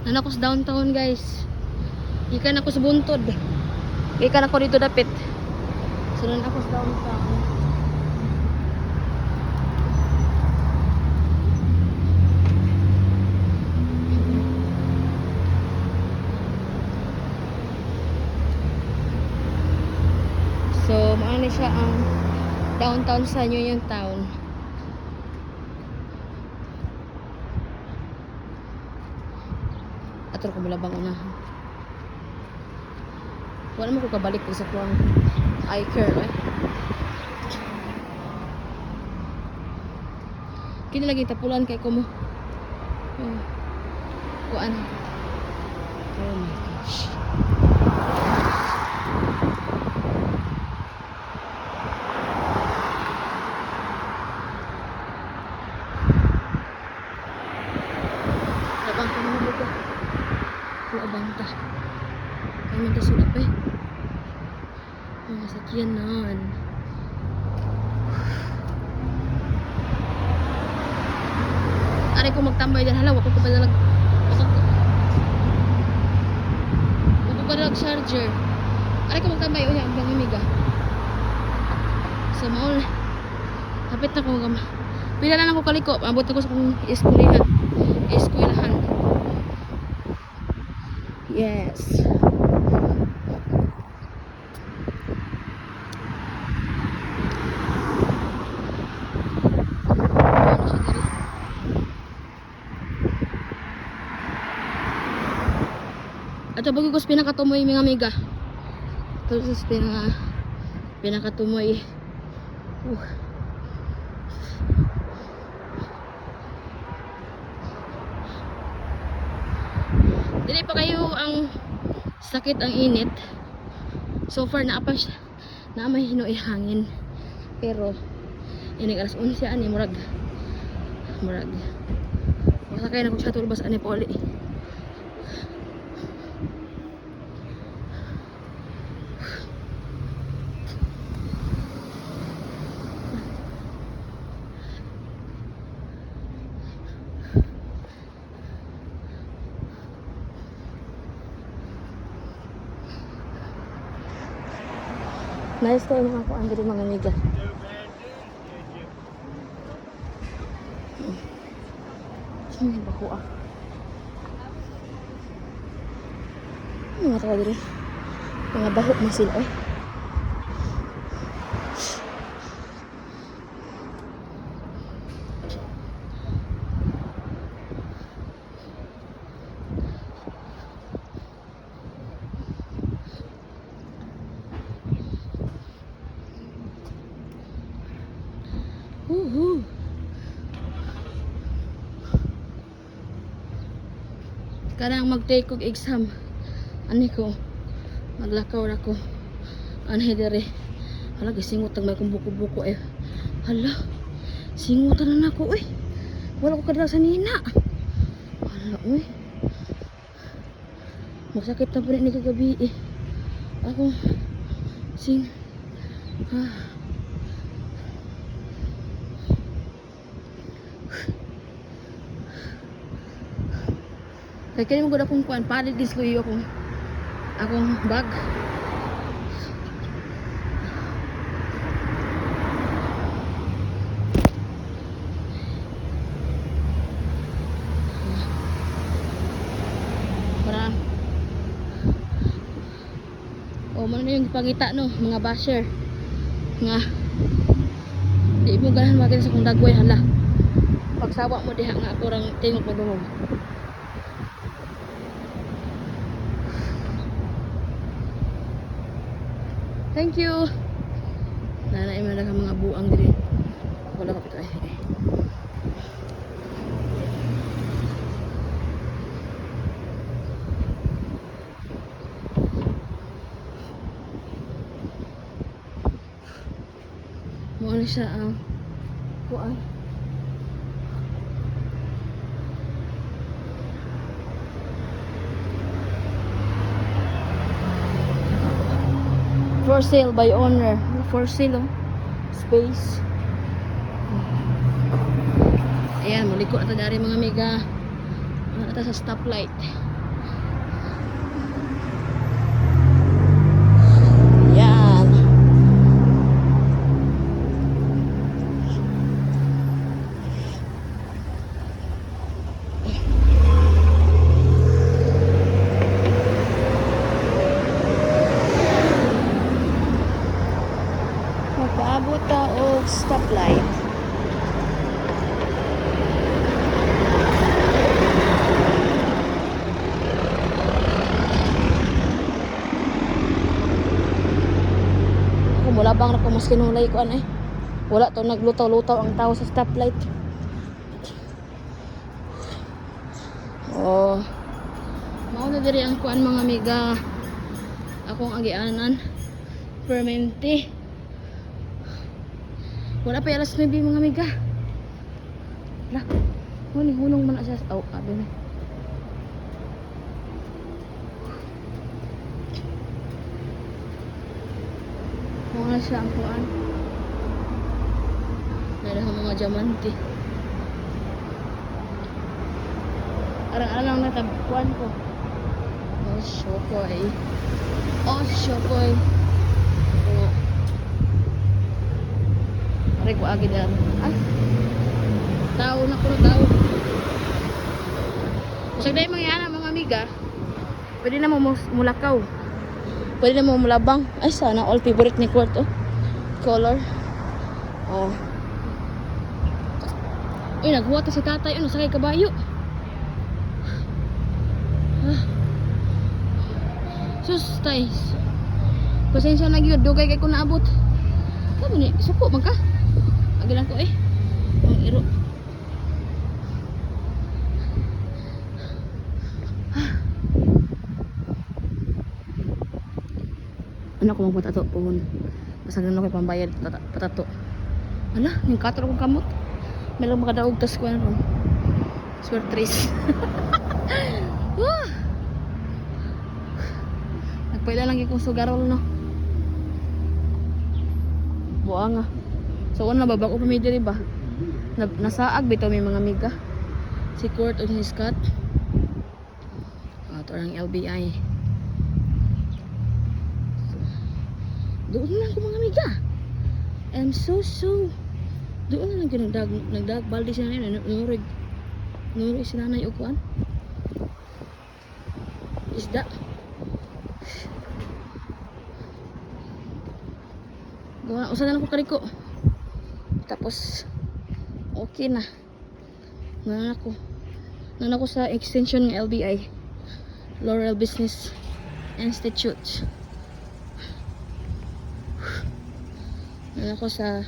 Nanako sa downtown guys. Ikan ako sa buntod. Ikan ako dito dapit. So nanako sa downtown. So maano siya ang downtown sa Union Town. Ato ko malabang unahan. Wala mo ko kabalik sa kuwang eye care eh. Kini lagi tapulan kay ko mo. Kuan. Oh my gosh. Labang ko mo dito. Labang ta. Ay man sulap eh. Mga sakyanan. Aray ko magtambay dyan. Hala, wako ko padalag charger. Aray ko magtambay. Uy, ang bangimiga. So, maul. Kapit na ko. Pila na ako kaliko. Abot ako sa kong eskwelahan. Yes. At bago ko pinakatumoy mga amiga. Ito sa pinakatumoy. Dili pa kayo ang sakit ang init. So far na may hinoy hangin. Pero ini alas 11 ani murag. Masakay na ko sa tulbas ani poli. Nice tayo mga kuan diri mga amiga. Sino ba ko ah? Mga tawa diri. Mga bahok na sila eh. Karang mag-take og exam. Ani ko maglakaw ra ko. Anhi dire. Hala gisingot tag may buko-buko eh. Hala. Singutan na nako eh. Wala ko kadala sa nina. Hala oy. Masakit na pa ni kagabi eh. Ako kaya kaya mo gud akong kuan palit disloyo akong bag. Para man na yung pangita no mga basher nga di mo ganahan makita sa kong dagway. Hala pagsawa mo diha nga ako rang tingog padungog. Thank you. Nanay man ka mga buang diri. Wala ka pito eh. Mo na siya ang kuan. For sale by owner. For sale oh. Space. Ayan, maliko na ta dari mga amiga. Ano ta sa stoplight. mas kinulay ko eh. Wala to naglutaw-lutaw ang tao sa stoplight. Oh. Mao na diri ang kuan mga amiga. Akong agianan. Permente. Wala pa alas 9 mga amiga. Lah. Hunong man siya. Oh, abi na. Mga siya ang kuan. Nadahan mga diamante. Arang-arang na tabuan ko. Oh, syokoy. Oh, syokoy. Oh. Aray ko agi dyan. Ah. Tao na ko na tao. Masag dahil mangyana mga amiga. Pwede na mo mulakaw. Pwede na mo mulabang. Ay, sana all favorite ni Court, oh. Color. Oh. Uy, naghuwa ta si tatay. Ano, sakay kabayo. Sus, tay. Pasensya na gyud, dugay kay ko naabot. Kamu ni, suko man ka. Agilan ko ang iro. Ano ko magpatato pohon. Basag na ko pambayad patato. Ala, yung katro kong kamot. May lang makadaog tas ko ron. Swertris. Nagpaila lang ikong sugarol, no. Buha nga. So, ano na babako pamidiri ba? Nasaag bitaw may mga amiga. Si Court o si Scott. Ito ang LBI. Doon na lang ko mga amiga. I'm so. Doon na lang ko nagdag. Baldi siya na yun. Nurig si nanay o kuan. Isda. Usa na lang ko kariko. Tapos okay na. Nan ako sa extension ng LBI. Laurel Business Institute. Nan ako sa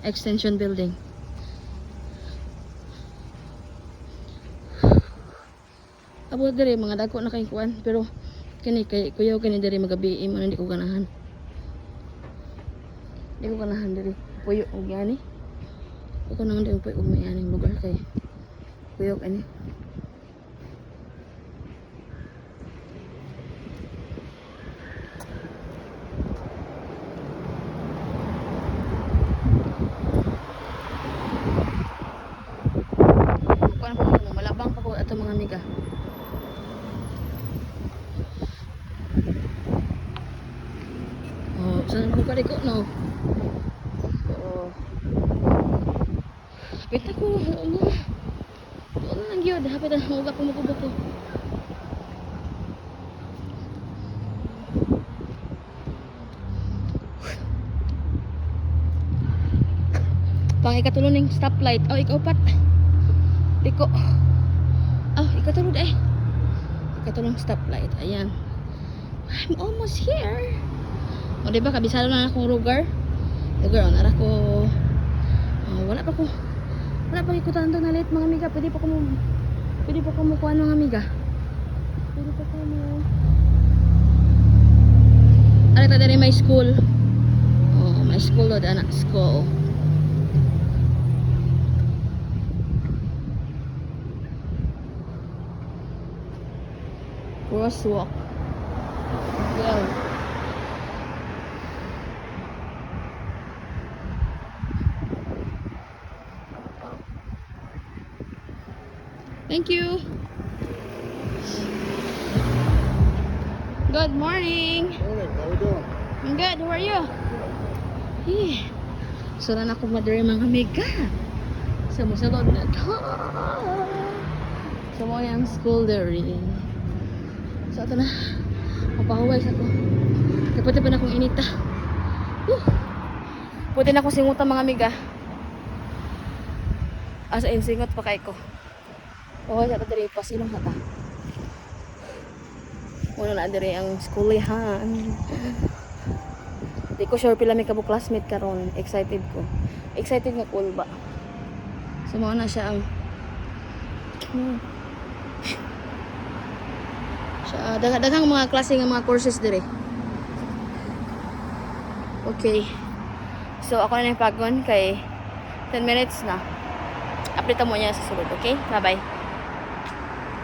extension building. Abo diri mga dako na kay kuan pero kini kay kuyaw kini diri magabi man hindi ko ganahan. Hindi ko ganahan diri. Puyo og yani. Ako naman din puyo og may aning lugar kay kuyaw kani. Kuan pa ko malabang pa ko ato mga amiga. Oh, saan ko kariko no? Pita ko, ano lang yun, hapit ang huwag ako magkubuko. Pang ikatulong ng stoplight. Oh, ikaw pat. Diko. Oh, ikatulong ikatulong stoplight. Ayan. I'm almost here. O, diba, kabisado na akong lugar. Lugar, nara ko. Wala pa ikutan na late mga amiga. Pwede pa ko mo kuha mga amiga. Pwede pa ko mo. Ano ito din may school. Oh, may school o anak school. Crosswalk. Well. Thank you. Good morning. Morning, how are you doing? I'm good. How are you? Yeah. So na ako madari mga amiga. Sa musalod na ka. Sa mo yung school diri. So ito na. Mapahuway sa ko. Kapati pa na akong inita. Pwede na akong singutan mga amiga. Asa insingot pa kay ko. Oh, sa diri pa silong hata. Wala na diri ang schoolihan. Di ko sure pila may kabo classmate karon. Excited ko. Excited nga cool ba. So mao na siya ang siya daghang mga klase nga mga courses dire. Okay. So ako na yung pagon kay 10 minutes na. Update mo niya sa sulod, okay? Bye-bye.